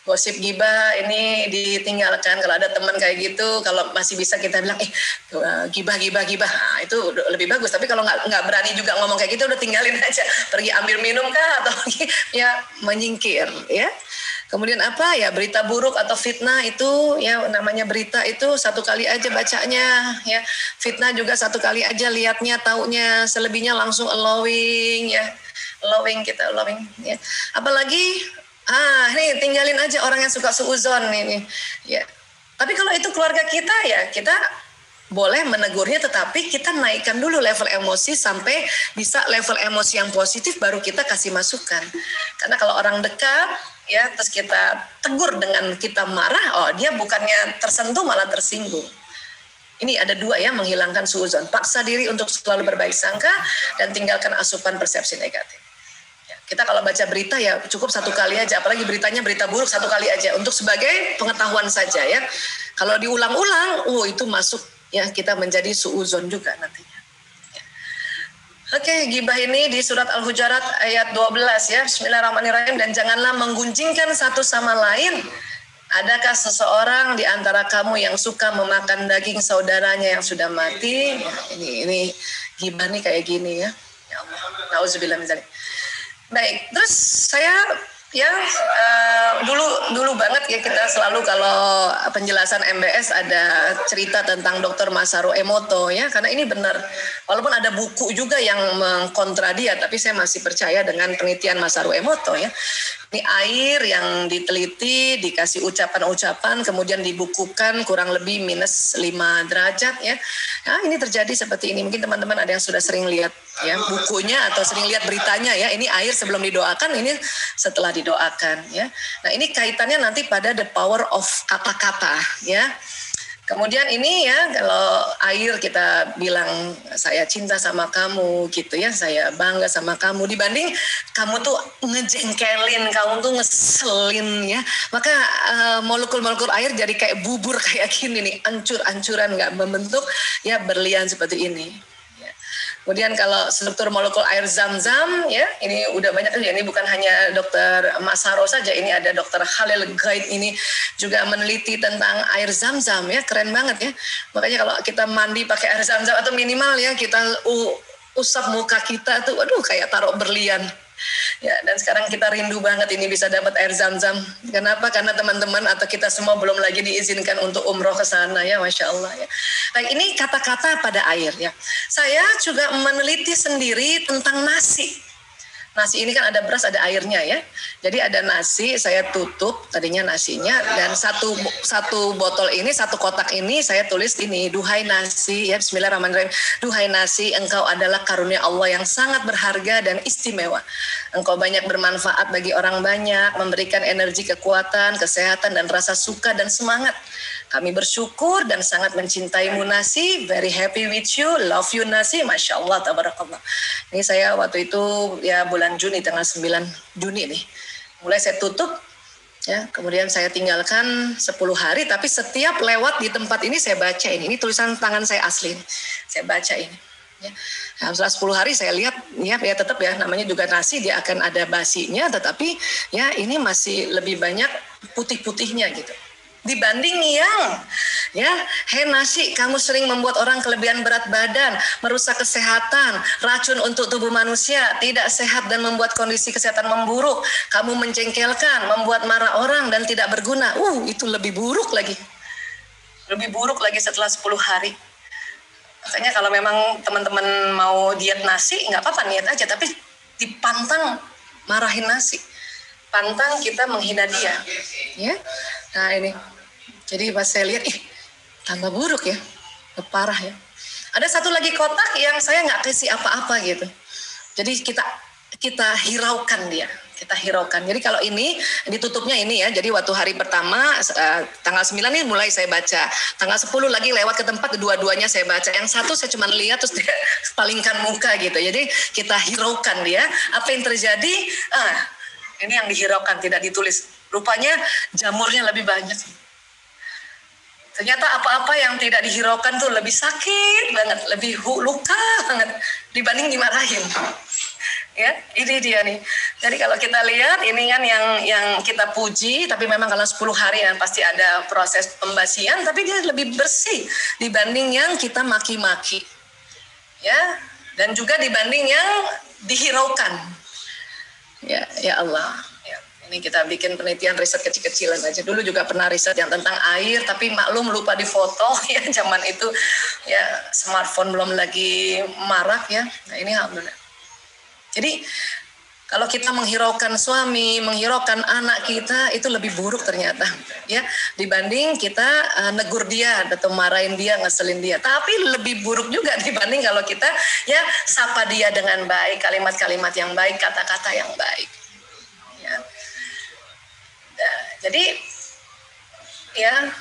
Gosip gibah ini ditinggalkan. Kalau ada teman kayak gitu, kalau masih bisa kita bilang, gibah. Nah, itu lebih bagus. Tapi kalau nggak berani juga ngomong kayak gitu, udah tinggalin aja. Pergi ambil minum kah atau ya menyingkir ya. Kemudian apa ya, berita buruk atau fitnah itu ya, namanya berita itu satu kali aja bacanya ya, fitnah juga satu kali aja lihatnya, taunya, selebihnya langsung allowing ya, allowing ya. Apalagi nih tinggalin aja orang yang suka suudzon ini ya. Tapi kalau itu keluarga kita ya, kita boleh menegurnya, tetapi kita naikkan dulu level emosi sampai bisa level emosi yang positif, baru kita kasih masukan. Karena kalau orang dekat ya, terus kita tegur dengan kita marah, dia bukannya tersentuh malah tersinggung. Ini ada dua ya, menghilangkan suudzon. Paksa diri untuk selalu berbaik sangka dan tinggalkan asupan persepsi negatif. Ya, kita kalau baca berita ya cukup satu kali aja, apalagi beritanya berita buruk satu kali aja untuk sebagai pengetahuan saja ya. Kalau diulang-ulang, itu masuk ya, kita menjadi suudzon juga nantinya. Oke, gibah ini di surat Al-Hujurat ayat 12 ya. Bismillahirrahmanirrahim. Dan janganlah menggunjingkan satu sama lain. Adakah seseorang di antara kamu yang suka memakan daging saudaranya yang sudah mati? Ini gibah nih kayak gini ya. Ya Allah. Nauzubillah min dzalik. Baik, terus saya ya dulu banget ya, kita selalu kalau penjelasan MBS ada cerita tentang Dr. Masaru Emoto ya, karena ini benar, walaupun ada buku juga yang mengkontra dia, tapi saya masih percaya dengan penelitian Masaru Emoto ya. Ini air yang diteliti, dikasih ucapan-ucapan, kemudian dibukukan kurang lebih minus 5 derajat ya. Nah, ini terjadi seperti ini. Mungkin teman-teman ada yang sudah sering lihat ya bukunya atau sering lihat beritanya ya. Ini air sebelum didoakan, ini setelah didoakan ya. Nah, ini kaitannya nanti pada the power of kata-kata ya. Kemudian ini ya, kalau air kita bilang saya cinta sama kamu gitu ya, saya bangga sama kamu, dibanding kamu tuh ngejengkelin, kamu tuh ngeselin ya, maka molekul-molekul air jadi kayak bubur kayak gini nih, ancur-ancuran, nggak membentuk ya berlian seperti ini. Kemudian kalau struktur molekul air zam-zam ya, ini udah banyak ya, ini bukan hanya dokter Masaro saja, ini ada dokter Khalil Ghaid ini juga meneliti tentang air zam-zam ya, keren banget ya. Makanya kalau kita mandi pakai air zam-zam atau minimal ya kita usap muka kita tuh, waduh kayak taruh berlian. Ya, dan sekarang kita rindu banget ini bisa dapat air zam-zam. Kenapa? Karena teman-teman atau kita semua belum lagi diizinkan untuk umroh ke sana ya, Masya Allah ya. Baik, ini kata-kata pada air ya. Saya juga meneliti sendiri tentang nasi. Nasi ini kan ada beras, ada airnya ya. Jadi ada nasi, saya tutup tadinya nasinya, dan satu botol ini, satu kotak ini saya tulis ini, duhai nasi ya, bismillahirrahmanirrahim. Duhai nasi, engkau adalah karunia Allah yang sangat berharga dan istimewa. Engkau banyak bermanfaat bagi orang banyak, memberikan energi, kekuatan, kesehatan, dan rasa suka dan semangat. Kami bersyukur dan sangat mencintaimu nasi, very happy with you, love you nasi, Masya Allah, tabarakallah. Ini saya waktu itu ya bulan Juni, tanggal 9 Juni nih. Mulai saya tutup, Ya, kemudian saya tinggalkan 10 hari, tapi setiap lewat di tempat ini saya baca ini. Ini tulisan tangan saya asli. Saya baca ini. Ya. Nah, setelah 10 hari saya lihat, ya tetap ya namanya juga nasi, dia akan ada basinya, tetapi ya ini masih lebih banyak putih-putihnya gitu. Dibanding yang ya, hei nasi, kamu sering membuat orang kelebihan berat badan, merusak kesehatan, racun untuk tubuh manusia, tidak sehat dan membuat kondisi kesehatan memburuk, kamu menjengkelkan, membuat marah orang dan tidak berguna. Itu lebih buruk lagi. Lebih buruk lagi setelah 10 hari. Makanya kalau memang teman-teman mau diet nasi, nggak apa-apa niat aja, tapi dipantang marahin nasi. Pantang kita menghina dia. Ya. Nah ini. Jadi pas saya lihat, tambah buruk ya, parah ya. Ada satu lagi kotak yang saya nggak kasih apa-apa gitu. Jadi kita hiraukan dia, kita hiraukan. Jadi kalau ini ditutupnya ini ya. Jadi waktu hari pertama tanggal 9 ini mulai saya baca. Tanggal 10 lagi lewat ke tempat, kedua-duanya saya baca. Yang satu saya cuma lihat terus dia palingkan muka gitu. Jadi kita hiraukan dia. Apa yang terjadi? Ini yang dihiraukan, tidak ditulis. Rupanya jamurnya lebih banyak. Ternyata apa-apa yang tidak dihiraukan tuh lebih sakit banget, lebih luka banget dibanding dimarahin. Ya, ini dia nih. Jadi kalau kita lihat ini kan yang kita puji, tapi memang kalau 10 hari kan pasti ada proses pembasian, tapi dia lebih bersih dibanding yang kita maki-maki. Ya, dan juga dibanding yang dihiraukan. Ya Allah. Ini kita bikin penelitian riset kecil-kecilan aja. Dulu juga pernah riset yang tentang air, tapi maklum lupa difoto ya, zaman itu ya smartphone belum lagi marak ya. Nah ini alhamdulillah. Jadi kalau kita menghiraukan suami, menghiraukan anak kita, itu lebih buruk ternyata ya, dibanding kita negur dia atau marahin dia, ngeselin dia. Tapi lebih buruk juga dibanding kalau kita ya sapa dia dengan baik, kalimat-kalimat yang baik, kata-kata yang baik. Ya. Jadi ya,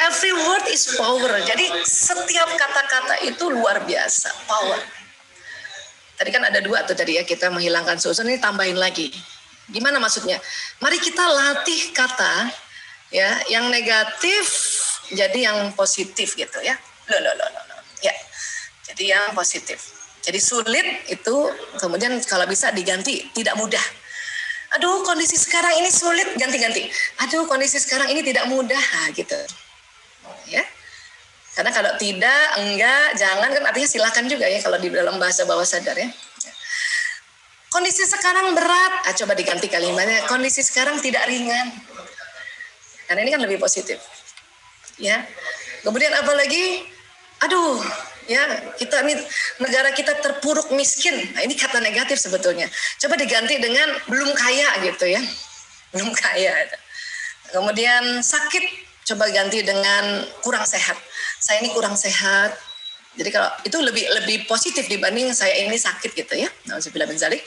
every word is power. Jadi setiap kata-kata itu luar biasa, power. Tadi kan ada 2 tuh tadi ya, kita menghilangkan susun, ini tambahin lagi. Gimana maksudnya? Mari kita latih kata ya, yang negatif jadi yang positif gitu ya. Ya. Jadi yang positif. Jadi sulit itu kemudian kalau bisa diganti tidak mudah. Aduh kondisi sekarang ini sulit, ganti-ganti. Aduh kondisi sekarang ini tidak mudah, gitu. Ya. Karena kalau tidak, enggak, jangan kan artinya silakan juga ya kalau di dalam bahasa bawah sadar ya. Kondisi sekarang berat, coba diganti kalimatnya. Kondisi sekarang tidak ringan. Karena ini kan lebih positif. Ya. Kemudian apa lagi? Aduh, ya kita ini negara kita terpuruk miskin. Nah, ini kata negatif sebetulnya. Coba diganti dengan belum kaya gitu ya, belum kaya. Kemudian sakit, coba ganti dengan kurang sehat. Saya ini kurang sehat. Jadi kalau itu lebih positif dibanding saya ini sakit gitu ya. Nauzubillah min dzalik.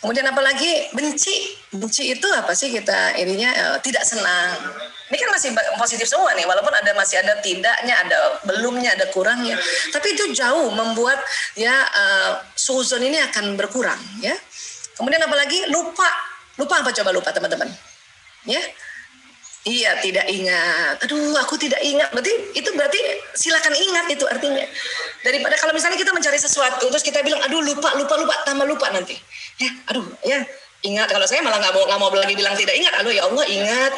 Kemudian apalagi benci itu apa sih kita ininya tidak senang. Ini kan masih positif semua nih, walaupun masih ada tidaknya, ada belumnya, ada kurangnya. Tapi itu jauh membuat ya suzon ini akan berkurang ya. Kemudian apalagi lupa apa coba lupa teman-teman? Ya. Iya, tidak ingat. Aduh, aku tidak ingat. Berarti silakan ingat itu artinya. Daripada kalau misalnya kita mencari sesuatu terus kita bilang aduh lupa, tambah lupa nanti. Ya, aduh, ya ingat. Kalau saya malah nggak mau lagi bilang tidak ingat. Aduh ya Allah, ingat.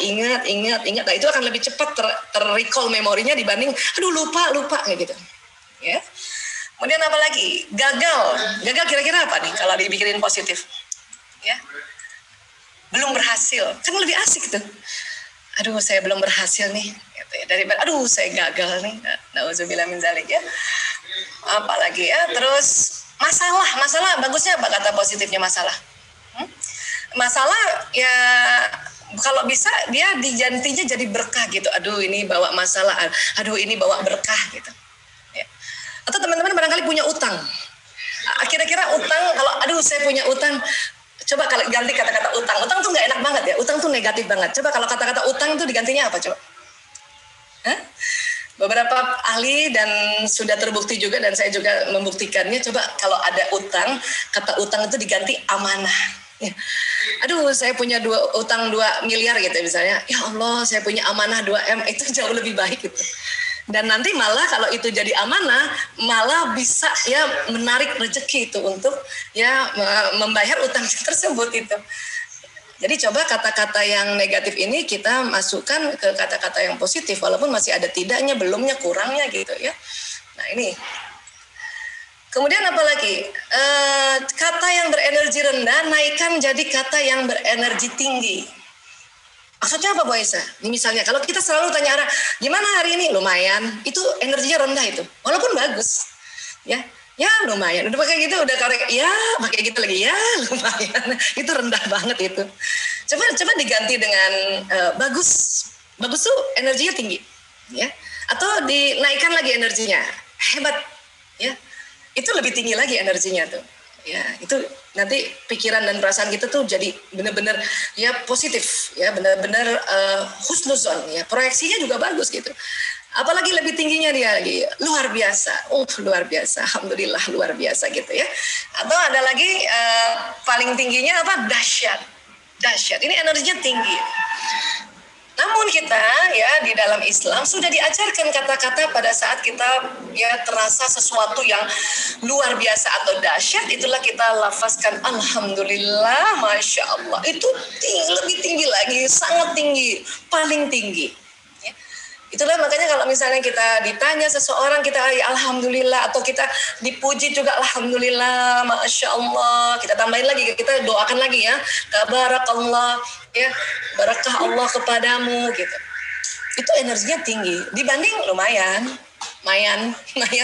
Nah, itu akan lebih cepat ter-recall memorinya dibanding aduh lupa kayak gitu. Ya. Kemudian apa lagi? Gagal kira-kira apa nih kalau dibikinin positif? Ya. Belum berhasil. Kan lebih asik tuh. Aduh saya belum berhasil nih gitu ya. Daripada aduh saya gagal nih. Nauzubillah min dzalik ya. Apalagi ya, terus masalah bagusnya apa kata positifnya masalah? Masalah ya kalau bisa dia digantinya jadi berkah gitu. Aduh ini bawa masalah, aduh ini bawa berkah gitu. Ya. Atau teman-teman barangkali punya utang. Kira-kira utang, kalau aduh saya punya utang, coba kalau ganti kata-kata utang. Utang tuh nggak enak banget ya. Utang tuh negatif banget. Coba kalau kata-kata utang tuh digantinya apa coba? Hah? Beberapa ahli dan sudah terbukti juga dan saya juga membuktikannya. Coba kalau ada utang, kata utang itu diganti amanah. Ya. aduh saya punya utang 2 miliar gitu misalnya, ya Allah saya punya amanah 2M, itu jauh lebih baik gitu. Dan nanti malah kalau itu jadi amanah, malah bisa ya menarik rezeki itu untuk ya membayar utang tersebut itu. Jadi coba kata-kata yang negatif ini kita masukkan ke kata-kata yang positif, walaupun masih ada tidaknya, belumnya, kurangnya gitu ya. Nah ini. Kemudian apa lagi? Kata yang berenergi rendah naikkan jadi kata yang berenergi tinggi. Maksudnya apa Bu Aisyah? Ini misalnya kalau kita selalu tanya orang, gimana hari ini? Lumayan. Itu energinya rendah itu. Walaupun bagus. Ya lumayan. Udah pakai gitu, udah korek. Ya pakai gitu lagi. Ya lumayan. Itu rendah banget itu. Coba diganti dengan bagus. Bagus tuh energinya tinggi. Ya. Atau dinaikkan lagi energinya. Hebat. Ya. Itu lebih tinggi lagi energinya tuh. Ya, itu nanti pikiran dan perasaan kita tuh jadi benar-benar ya positif, ya benar-benar husnuzon, ya proyeksinya juga bagus gitu. Apalagi lebih tingginya dia lagi luar biasa, luar biasa, alhamdulillah luar biasa gitu ya. Atau ada lagi paling tingginya apa? Dahsyat. Ini energinya tinggi. Namun kita ya di dalam Islam sudah diajarkan kata-kata pada saat kita ya terasa sesuatu yang luar biasa atau dahsyat, itulah kita lafazkan alhamdulillah, masya Allah. Itu lebih tinggi lagi, sangat tinggi, paling tinggi. Ya. Itulah makanya kalau misalnya kita ditanya seseorang, kita alhamdulillah, atau kita dipuji juga alhamdulillah, masya Allah. Kita tambahin lagi, kita doakan lagi ya, tabarakallah, ya barakah Allah kepadamu gitu. Itu energinya tinggi dibanding lumayan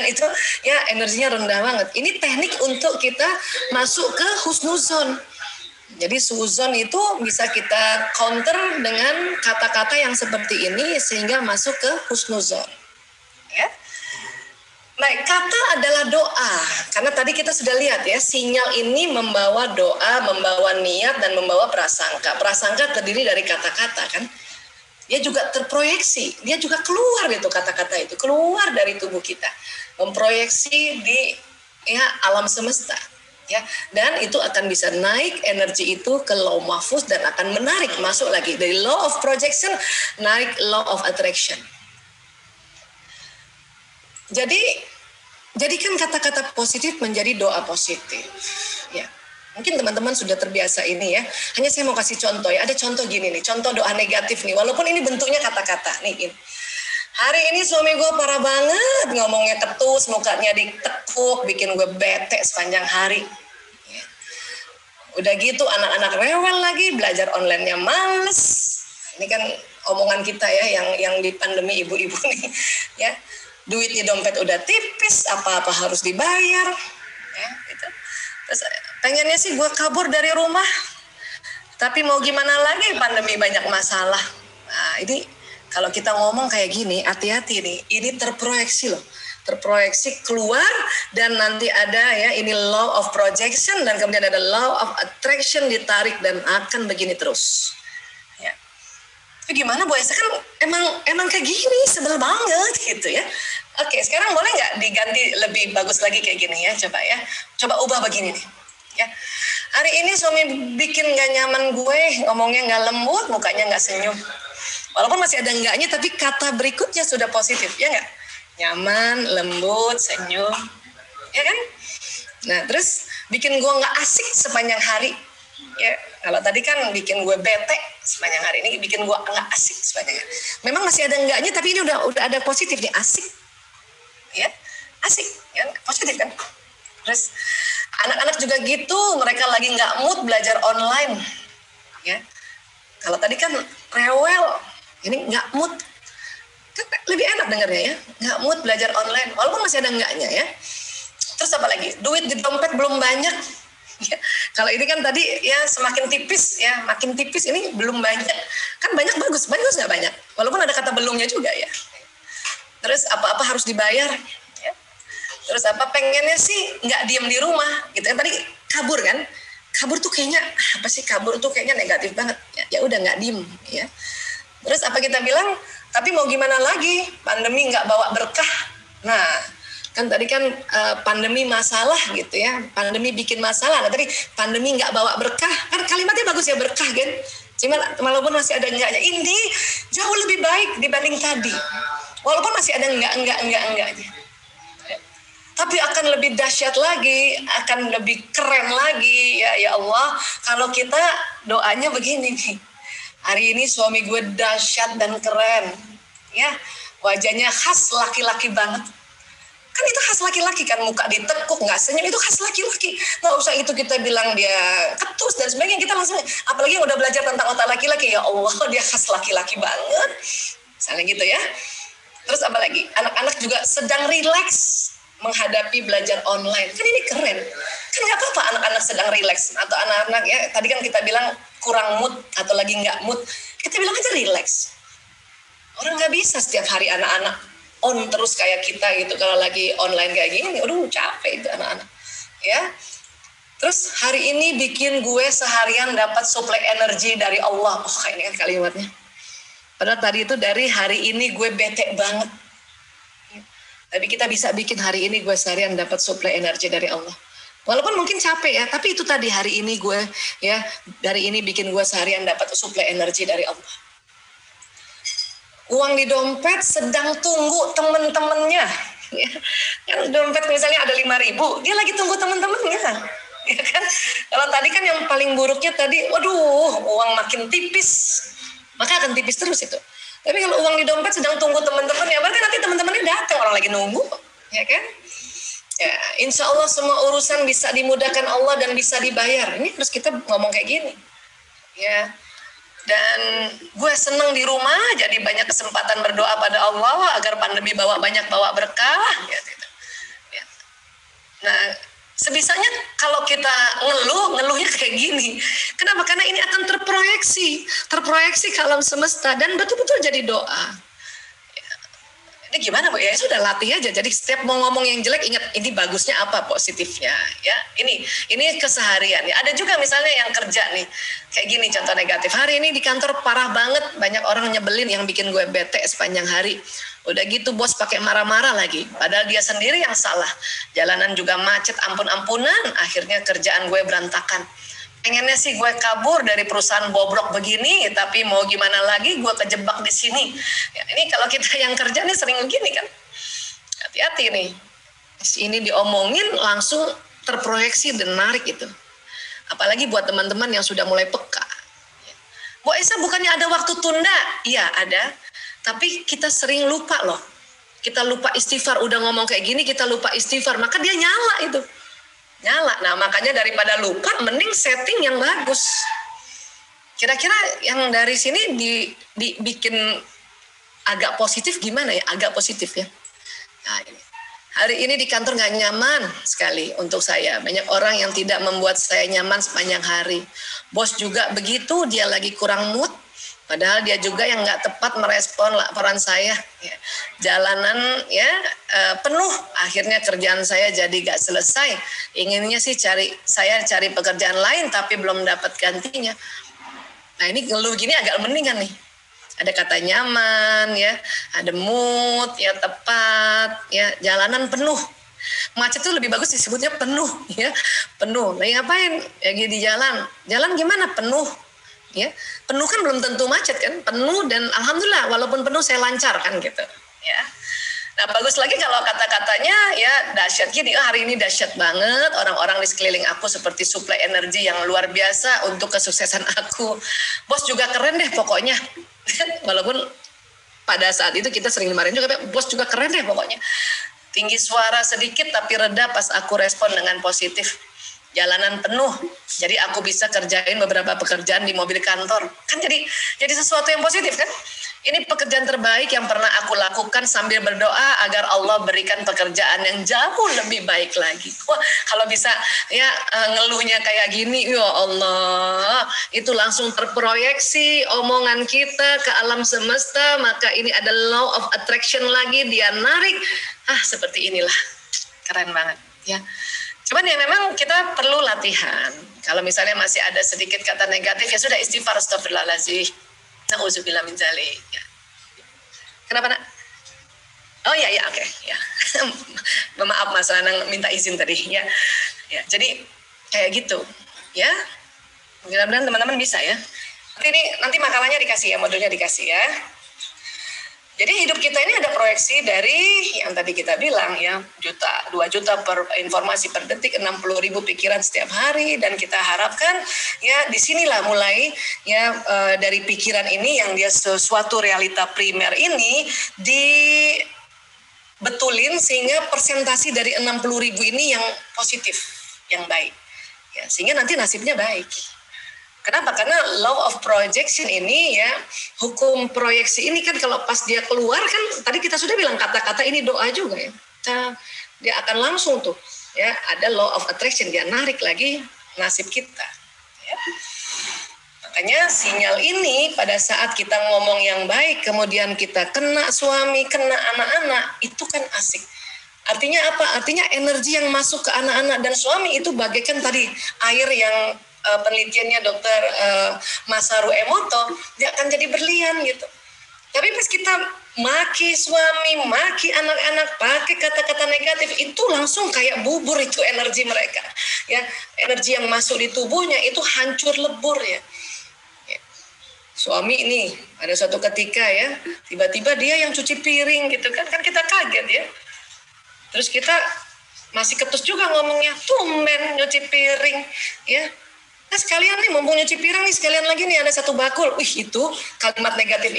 itu ya energinya rendah banget. Ini teknik untuk kita masuk ke husnuzon. Jadi suuzon itu bisa kita counter dengan kata-kata yang seperti ini sehingga masuk ke husnuzon. Ya. Baik, kata adalah doa. Karena tadi kita sudah lihat ya, sinyal ini membawa doa, membawa niat, dan membawa prasangka. Prasangka terdiri dari kata-kata kan. Dia juga terproyeksi, dia juga keluar gitu kata-kata itu, keluar dari tubuh kita. Memproyeksi di ya alam semesta. Ya, dan itu akan bisa naik energi itu ke law mahfuz dan akan menarik masuk lagi dari law of projection naik law of attraction. Jadi jadikan kata-kata positif menjadi doa positif. Ya, mungkin teman-teman sudah terbiasa ini ya. Hanya saya mau kasih contoh ya. Ada contoh gini nih, contoh doa negatif nih. Walaupun ini bentuknya kata-kata nih. Hari ini suami gue parah banget, ngomongnya ketus, mukanya ditekuk, bikin gue bete sepanjang hari. Ya. Udah gitu anak-anak rewel lagi, belajar online-nya males. Ini kan omongan kita ya, yang di pandemi ibu-ibu nih. Ya. Duit di dompet udah tipis, apa-apa harus dibayar, ya, gitu. Terus pengennya sih gue kabur dari rumah, tapi mau gimana lagi, pandemi banyak masalah. Nah ini kalau kita ngomong kayak gini, hati-hati nih, ini terproyeksi loh, terproyeksi keluar, dan nanti ada ya ini law of projection, dan kemudian ada law of attraction, ditarik dan akan begini terus. Ya. Tapi gimana Bu Aisyah, kan emang kayak gini, sebel banget gitu ya. Oke, sekarang boleh nggak diganti lebih bagus lagi kayak gini ya, coba ya. Coba ubah begini nih. Ya. Hari ini suami bikin nggak nyaman gue, ngomongnya nggak lembut, mukanya nggak senyum. Walaupun masih ada enggaknya, tapi kata berikutnya sudah positif, ya nggak? Nyaman, lembut, senyum. Ya kan? Nah, terus bikin gue nggak asik sepanjang hari. Ya, kalau tadi kan bikin gue bete sepanjang hari, ini bikin gue nggak asik sepanjang hari. Memang masih ada enggaknya, tapi ini udah ada positif nih, asik. Ya, asik, ya, positif kan. Terus anak-anak juga gitu, mereka lagi nggak mood belajar online, ya. Kalau tadi kan rewel, ini nggak mood, kan lebih enak dengarnya ya, nggak mood belajar online, walaupun masih ada enggaknya ya. Terus apa lagi? Duit di dompet belum banyak. Ya, kalau ini kan tadi ya semakin tipis ya, makin tipis, ini belum banyak. Kan banyak bagus nggak banyak, walaupun ada kata belumnya juga ya. Terus apa-apa harus dibayar. Ya. Terus apa, pengennya sih nggak diem di rumah gitu kan, tadi kabur kan. Kabur tuh kayaknya apa sih, kabur tuh kayaknya negatif banget. Ya udah nggak diem ya. Terus apa kita bilang, tapi mau gimana lagi, pandemi nggak bawa berkah. Nah, Kan tadi kan pandemi masalah gitu ya, pandemi bikin masalah. Nah tadi pandemi nggak bawa berkah, kan kalimatnya bagus ya, berkah kan. Cuma walaupun masih ada enggaknya, ini jauh lebih baik dibanding tadi. Walaupun masih ada enggaknya. Tapi akan lebih dahsyat lagi, akan lebih keren lagi ya Allah. Kalau kita doanya begini nih, hari ini suami gue dahsyat dan keren, ya wajahnya khas laki-laki banget. Kan itu khas laki-laki kan, muka ditekuk, nggak senyum, itu khas laki-laki. Nggak usah itu kita bilang dia ketus dan sebagainya, kita langsung, apalagi yang udah belajar tentang otak laki-laki, ya Allah dia khas laki-laki banget. Misalnya gitu ya. Terus apa lagi? Anak-anak juga sedang rileks menghadapi belajar online. Kan ini keren. Kan nggak apa-apa anak-anak sedang rileks. Atau anak-anak ya, tadi kan kita bilang kurang mood atau lagi nggak mood. Kita bilang aja rileks. Orang nggak bisa setiap hari anak-anak on terus kayak kita gitu. Kalau lagi online kayak gini, aduh capek itu anak-anak. Ya. Terus hari ini bikin gue seharian dapat suplai energi dari Allah. Oh ini kan kalimatnya. Padahal tadi itu dari hari ini gue bete banget. Tapi kita bisa bikin hari ini gue seharian dapat suplai energi dari Allah. Walaupun mungkin capek ya, tapi itu tadi hari ini gue ya, dari ini bikin gue seharian dapat suplai energi dari Allah. Uang di dompet sedang tunggu temen-temennya. Ya. Yang dompet misalnya ada 5.000, dia lagi tunggu temen-temennya. Ya kan? Kalau tadi kan yang paling buruknya tadi, waduh, uang makin tipis. Maka akan tipis terus itu. Tapi kalau uang di dompet sedang tunggu teman-teman, ya berarti nanti teman-temannya datang, orang lagi nunggu, ya kan? Ya, insya Allah semua urusan bisa dimudahkan Allah dan bisa dibayar. Ini harus kita ngomong kayak gini, ya. Dan gue seneng di rumah, jadi banyak kesempatan berdoa pada Allah agar pandemi bawa berkah. Ya. Nah, sebisanya kalau kita ngeluhnya kayak gini. Kenapa? Karena ini akan terproyeksi ke alam semesta dan betul-betul jadi doa. Ini gimana Bu? Ya sudah latih aja. Jadi setiap mau ngomong yang jelek ingat ini bagusnya apa, positifnya ya. Ini keseharian ya. Ada juga misalnya yang kerja nih. Kayak gini contoh negatif. Hari ini di kantor parah banget, banyak orang nyebelin yang bikin gue bete sepanjang hari. Udah gitu bos pakai marah-marah lagi. Padahal dia sendiri yang salah. Jalanan juga macet ampun-ampunan, akhirnya kerjaan gue berantakan. Pengennya sih gue kabur dari perusahaan bobrok begini, tapi mau gimana lagi gue kejebak di sini. Ya, ini kalau kita yang kerja nih sering begini kan. Hati-hati nih. Ini diomongin langsung terproyeksi dan narik itu. Apalagi buat teman-teman yang sudah mulai peka. Bu Esa bukannya ada waktu tunda? Iya ada. Tapi kita sering lupa loh. Kita lupa istighfar. Udah ngomong kayak gini kita lupa istighfar. Maka dia nyala itu. Nyala. Nah makanya daripada lupa mending setting yang bagus. Kira-kira yang dari sini dibikin agak positif gimana ya? Agak positif ya. Nah, hari ini di kantor nggak nyaman sekali untuk saya. Banyak orang yang tidak membuat saya nyaman sepanjang hari. Bos juga begitu, dia lagi kurang mood. Padahal dia juga yang nggak tepat merespon laporan saya. Ya. Jalanan ya penuh, akhirnya kerjaan saya jadi nggak selesai. Inginnya sih saya cari pekerjaan lain tapi belum dapat gantinya. Nah ini ngeluh gini agak mendingan nih. Ada kata nyaman, ya, ada mood, ya tepat, ya jalanan penuh. Macet tuh lebih bagus disebutnya penuh, ya penuh. Lagi ngapain? Lagi di jalan. Jalan gimana? Penuh. Ya, penuh kan belum tentu macet kan, penuh dan alhamdulillah walaupun penuh saya lancar kan gitu, ya. Nah bagus lagi kalau kata-katanya ya dahsyat gini, hari ini dahsyat banget, orang-orang di sekeliling aku seperti suplai energi yang luar biasa untuk kesuksesan aku. Bos juga keren deh pokoknya, walaupun pada saat itu kita sering dimarahin juga, bos juga keren deh pokoknya. Tinggi suara sedikit tapi reda pas aku respon dengan positif. Jalanan penuh, jadi aku bisa kerjain beberapa pekerjaan di mobil kantor. Kan jadi sesuatu yang positif kan? Ini pekerjaan terbaik yang pernah aku lakukan sambil berdoa agar Allah berikan pekerjaan yang jauh lebih baik lagi. Wah, kalau bisa ya ngeluhnya kayak gini, ya Allah, itu langsung terproyeksi omongan kita ke alam semesta, maka ini ada law of attraction lagi, dia narik. Seperti inilah. Keren banget, ya. Cuman ya memang kita perlu latihan. Kalau misalnya masih ada sedikit kata negatif, ya sudah istighfar, astagfirullahaladzim. Na'udzubillah min dzalik. Ya. Kenapa nak? Oh ya ya oke ya. Maaf Mas Lanang minta izin tadi ya. Ya jadi kayak gitu ya. Mudah-mudahan teman-teman bisa ya. Nanti makalahnya dikasih ya, modulnya dikasih ya. Jadi hidup kita ini ada proyeksi dari yang tadi kita bilang ya, 2 juta per informasi per detik, 60.000 pikiran setiap hari, dan kita harapkan ya disinilah mulai ya dari pikiran ini yang dia sesuatu realita primer ini dibetulin sehingga persentasi dari 60.000 ini yang positif, yang baik. Ya, sehingga nanti nasibnya baik. Kenapa? Karena law of projection ini ya, hukum proyeksi ini kan kalau pas dia keluar kan tadi kita sudah bilang kata-kata ini doa juga ya. Dia akan langsung tuh ya, ada law of attraction, dia narik lagi nasib kita ya. Makanya sinyal ini pada saat kita ngomong yang baik kemudian kita kena suami, kena anak-anak, itu kan asik. Artinya apa? Artinya energi yang masuk ke anak-anak dan suami itu bagaikan tadi air yang penelitiannya Dr. Masaru Emoto, dia akan jadi berlian gitu. Tapi pas kita maki suami, maki anak-anak, pakai kata-kata negatif, itu langsung kayak bubur itu energi mereka. Ya, energi yang masuk di tubuhnya itu hancur lebur ya. Suami ini ada suatu ketika ya, tiba-tiba dia yang cuci piring gitu kan kita kaget ya. Terus kita masih ketus juga ngomongnya, tumben nyuci piring ya. Nah sekalian nih mumpung nyuci piring nih, sekalian lagi nih ada satu bakul. Itu kalimat negatif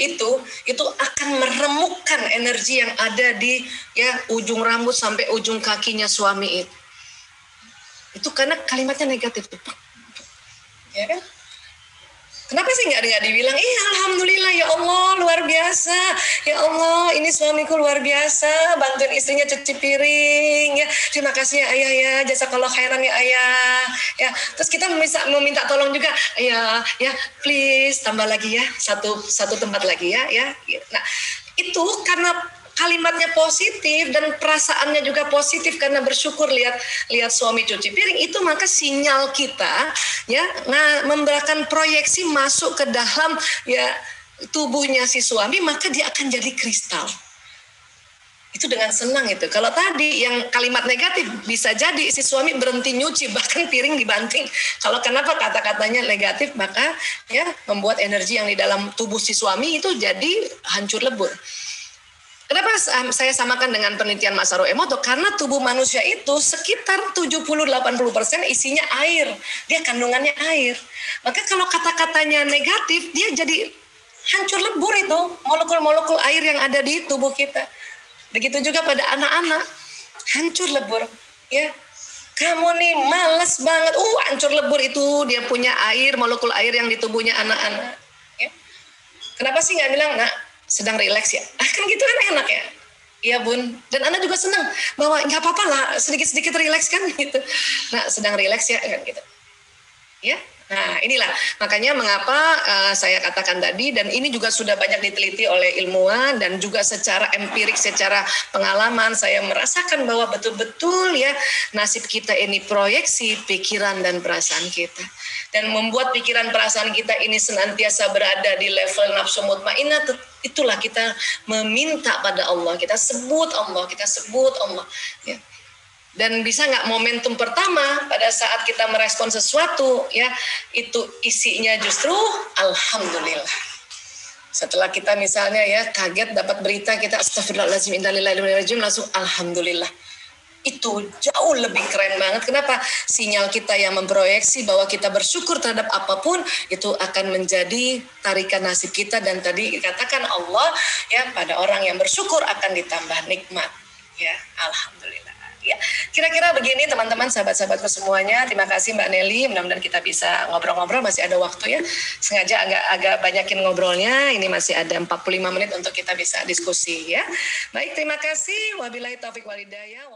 itu akan meremukkan energi yang ada di ya ujung rambut sampai ujung kakinya suami itu. Itu karena kalimatnya negatif. Ya kan? Kenapa sih nggak dibilang, alhamdulillah ya Allah luar biasa, ya Allah ini suamiku luar biasa, bantuin istrinya cuci piring, ya terima kasih ya ayah ya, jazakallah khairan ya ayah, ya terus kita meminta tolong juga, ya please tambah lagi ya satu tempat lagi ya. Nah itu karena kalimatnya positif dan perasaannya juga positif karena bersyukur lihat suami cuci piring, itu maka sinyal kita ya memberikan proyeksi masuk ke dalam ya tubuhnya si suami, maka dia akan jadi kristal. Itu dengan senang itu. Kalau tadi yang kalimat negatif bisa jadi si suami berhenti nyuci, bahkan piring dibanting. Kalau kenapa kata-katanya negatif, maka ya membuat energi yang di dalam tubuh si suami itu jadi hancur lebur. Kenapa saya samakan dengan penelitian Masaru Emoto? Karena tubuh manusia itu sekitar 70-80% isinya air. Dia kandungannya air. Maka kalau kata-katanya negatif, dia jadi hancur lebur itu. Molekul-molekul air yang ada di tubuh kita. Begitu juga pada anak-anak. Hancur lebur. Ya, kamu nih malas banget. Hancur lebur itu. Dia punya air, molekul air yang di tubuhnya anak-anak. Ya. Kenapa sih nggak bilang, nak, sedang rileks ya, kan gitu kan enak ya, iya bun, dan anak juga senang bahwa nggak apa-apa lah sedikit-sedikit rileks kan gitu, nah sedang rileks ya kan gitu, ya. Nah inilah makanya mengapa saya katakan tadi, dan ini juga sudah banyak diteliti oleh ilmuwan dan juga secara empirik, secara pengalaman saya merasakan bahwa betul-betul ya nasib kita ini proyeksi pikiran dan perasaan kita, dan membuat pikiran perasaan kita ini senantiasa berada di level nafsu mutmainnah. Itulah kita meminta pada Allah, kita sebut Allah ya. Dan bisa nggak momentum pertama pada saat kita merespon sesuatu ya, itu isinya justru alhamdulillah. Setelah kita misalnya ya kaget dapat berita, kita astagfirullahaladzim innalillahi wa inna ilaihi raji'un, langsung alhamdulillah. Itu jauh lebih keren banget. Kenapa? Sinyal kita yang memproyeksi bahwa kita bersyukur terhadap apapun itu akan menjadi tarikan nasib kita, dan tadi dikatakan Allah ya pada orang yang bersyukur akan ditambah nikmat ya, alhamdulillah. Ya, kira-kira begini teman-teman, sahabat-sahabatku semuanya. Terima kasih Mbak Nelly, mudah-mudahan kita bisa ngobrol-ngobrol, masih ada waktu ya. Sengaja agak banyakin ngobrolnya, ini masih ada 45 menit untuk kita bisa diskusi ya. Baik, terima kasih. Wabillahi taufiq walhidayah.